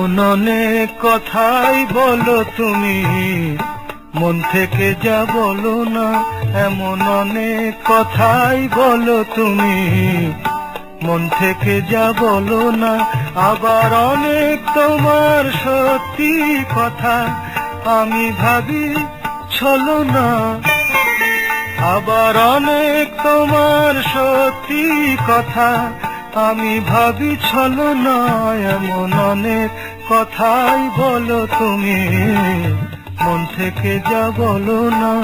এমন অনেক কথাই বলো তুমি, মন থেকে যা বলো না। এমন অনেক কথাই বলো তুমি, মন থেকে যা বলো না। আবার অনেক তোমার সত্যি কথা আমি ভাবি ছলো না। আবার অনেক তোমার সত্যি কথা আমি ভাবি ছলো না। এমন অনেক কথাই বলো তুমি, মন থেকে যা বলো না।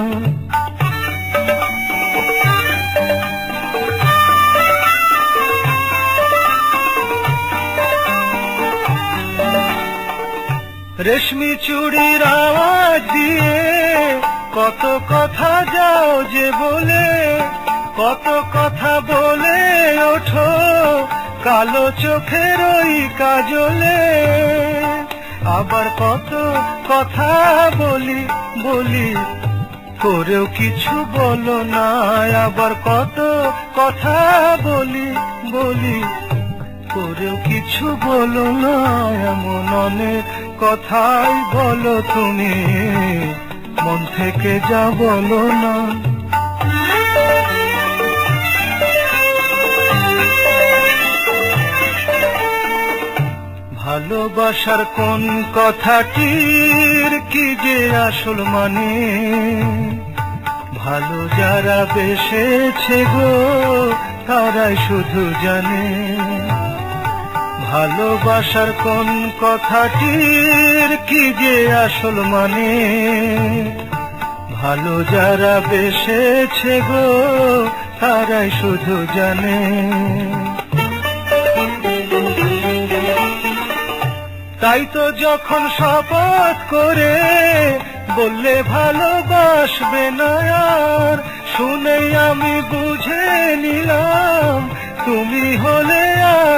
রেশমি চুড়ির আওয়াজ দিয়ে কত কথা যাও যে বলে, কত কথা বলে ওঠো কালো চোখের ওই কাজলে। আবার কত কথা বলি বলি করেও কিছু বলো না। আবার কত কথা বলি বলি করেও কিছু বলো না। এমন অনেক কথাই বলো তুমি, মন থেকে যা বলো না। ভালোবাসার কোন কথাটির কি যে আসল মানে, ভালো যারা বেসেছে গো তারাই শুধু জানে। ভালোবাসার কোন কথাটির কি যে আসল মানে, ভালো যারা বেসেছে গো তারাই শুধু জানে। তাই তো যখন শপথ করে বললে ভালোবাসবে না আর, শুনেই আমি বুঝে নিলাম তুমি হলে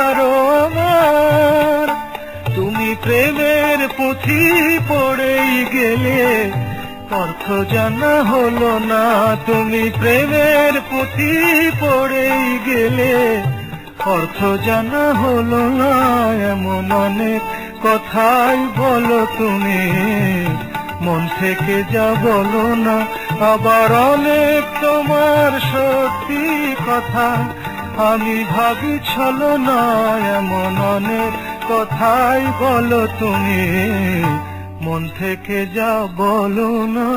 আরো আমার। তুমি প্রেমের পুঁথি পড়েই গেলে অর্থ জানা হলো না। তুমি প্রেমের পুঁথি পড়েই গেলে অর্থ জানা হলো না। এমন অনেক কথাই বলো তুমি, মন থেকে যা বলো না। আবার অনেক তোমার সত্যি কথা আমি ভাবি ছলো না। এমন অনেক কথাই বলো তুমি, মন থেকে যা বলো না।